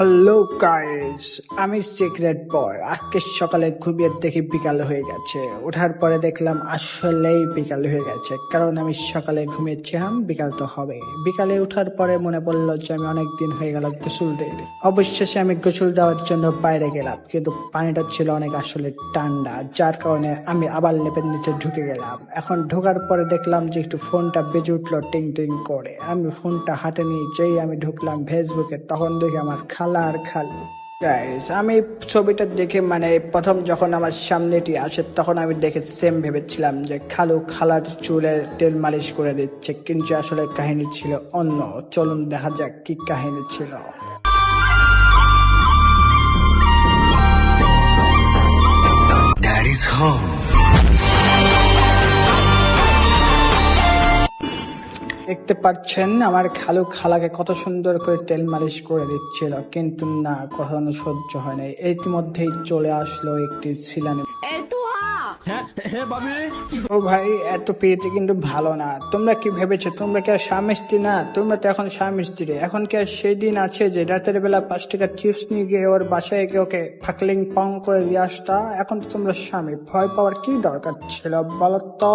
Hello guys, আমি secret বয়। আজকে সকালে ঘুমিয়ে দেখি বিকাল হয়ে গেছে। ওঠার পরে দেখলাম আসলেই বিকাল হয়ে গেছে, কারণ আমি সকালে ঘুমিয়েছিলাম, বিকাল তো হবে। বিকালে ওঠার পরে মনে পড়লো যে আমি অনেকদিন হয়ে গেল গোসল দিই। অবশেষে আমি গোসল দেওয়ার জন্য বাইরে গেলাম, কিন্তু পানিটা ছিল অনেক আসলে ঠান্ডা, যার কারণে আমি আবার লেপের নিচে ঢুকে গেলাম। এখন ঢোকার পরে দেখলাম যে একটু ফোনটা বেজে উঠলো টিং টিং করে। আমি ফোনটা হাতে নিয়ে যেই আমি ঢুকলাম ফেসবুকে, তখন দেখি আমার খালা আর খালু। গাইস, আমি ছবিটা দেখে প্রথম যখন আমার সামনেটি আসে তখন আমি দেখে সেম ভেবেছিলাম যে খালু খালার চুলের তেল মালিশ করে দিচ্ছে, কিন্তু আসলে কাহিনী ছিল অন্য। চলুন দেখা যাক কি কাহিনী ছিল। Daddy's home. দেখতে পাচ্ছেন আমার খালু খালাকে কত সুন্দর করে তেল মালিশ করে দিচ্ছিল, কিন্তু না, কখনো সহ্য হয় নাই। ইতিমধ্যেই চলে আসলো একটি ছিলানি। ও ভাই, এত পেয়েছে কিন্তু ভালো না। তোমরা কি ভেবেছো তোমরা কি আর স্বামী স্ত্রী না? তোমরা তো এখন স্বামী স্ত্রী। এখন কি আর সেই দিন আছে যে রাতের বেলা 5 টাকা চিপস নিয়ে গিয়ে ওর বাসায় গিয়ে ওকে ফাকলিং পং করে দিয়ে আসতা? এখন তো তোমরা স্বামী, ভয় পাওয়ার কি দরকার ছিল বলো তো?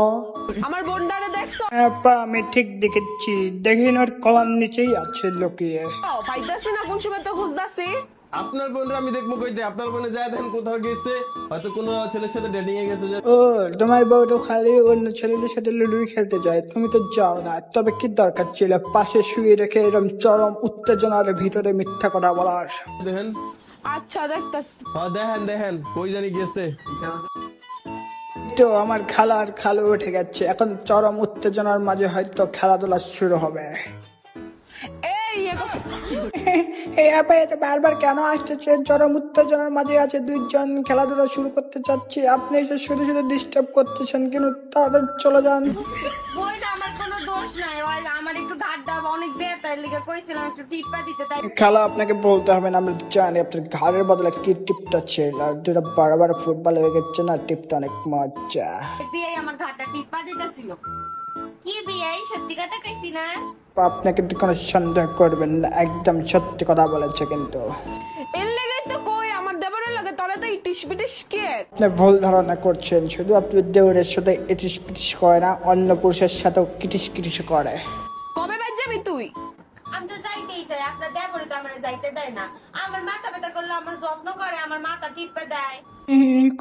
আমার বোনটারে দেখছো? আমি ঠিক দেখেছি, দেখিন ওর কলার নিচেই আছে লুকিয়ে। পাইতাছি না, কোন সময় তো খুঁজতাছি। আপনার বোনরা আমি দেখবো কইতে, আপনার বোনে যায় দেখেন কোথাও গেছে, হয়তো কোনো ছেলের সাথে ডেটিং এ গেছে। ও, তোমার বউ তো খালি অন্য ছেলেদের সাথে লুডুই খেলতে যায়, তুমি তো যাও না। তবে কি দরকার ছিল পাশে শুয়ে রেখে এরকম চরম উত্তেজনার ভিতরে মিথ্যা কথা বলার? দেখেন, আচ্ছা দেখতাছি। হ্যাঁ দেখেন দেখেন কই জানি গেছে। তো আমার খালা আর খালু উঠে গেছে, এখন চরম উত্তেজনার মাঝে হয়তো খেলাধুলা শুরু হবে। এই আপা এত বারবার কেন আসতেছে? চরম উত্তেজনার মাঝে আছে দুইজন, খেলাধুলা শুরু করতে চাচ্ছি, আপনি এসে শুধু শুধু ডিস্টার্ব করতেছেন, কিন্তু তাড়াতাড়ি চলে যান। বইটা আমার কোনো দোষ নাই, ওই আমার একটু ঘাটটা অনেক ব্যথার লেগে কইছিলাম একটু টিপা দিতে, তাই খালা আপনাকে বলতে হবে না, আমরা জানি আপনার ঘাড়ের বদলে কি টিপটা ছিল, আর যেটা বারবার ফুটবল হয়ে গেছে না, টিপটা অনেক মজা। বিয়াই আমার ঘাটটা টিপা দিতেছিল। কি বিয়াই সত্যি কথা কইছি না? আপনাকে কোনো সন্দেহ করবেন না, একদম সত্যি কথা বলেছে। কিন্তু এর লেগে তো কই আমার দেবরের লাগে তোরা তো ইটিস পিটিস কে? আপনি ভুল ধারণা করছেন। শুধু আপনি দেওরের সাথে ইটিস পিটিস করে না, অন্য পুরুষের সাথেও কিটিস কিটিস করে। কবে বাজ যাবি তুই? আমি তো যাইতেই চাই, আপনার দেবরে তো আমার যাইতে দেয় না। আমার মাথা ব্যথা করলে আমার যত্ন করে, আমার মাথা টিপে দেয়।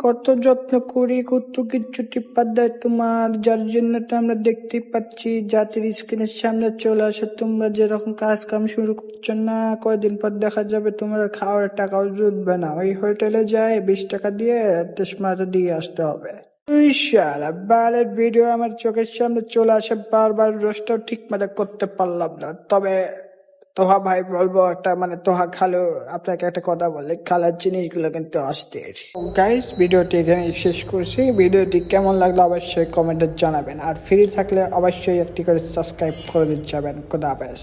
কত যত্ন করি, কত কিছু টিপ্পা দেয় তোমার, যার জন্য তো আমরা দেখতে পাচ্ছি জাতির স্ক্রিনের সামনে চলে আসে। তোমরা যেরকম কাজ কাম শুরু করছো না, কয়দিন পর দেখা যাবে তোমার খাওয়ার টাকাও জুটবে না। ওই হোটেলে যায় 20 টাকা দিয়ে তেসমাটা দিয়ে আসতে হবে। শালা বালের ভিডিও আমার চোখের সামনে চলে আসে বারবার, রোস্টও ঠিক মতো করতে পারলাম না। তবে তোহা ভাই বলবো একটা, তোহা খালো আপনাকে একটা কথা বলে, খালার জিনিসগুলো কিন্তু অস্থির। গাইস, ভিডিওটি এখানে শেষ করছি। ভিডিওটি কেমন লাগলো অবশ্যই কমেন্টে জানাবেন, আর ফ্রি থাকলে অবশ্যই একটি করে সাবস্ক্রাইব করে দিতে যাবেন। খোদা হাফেজ।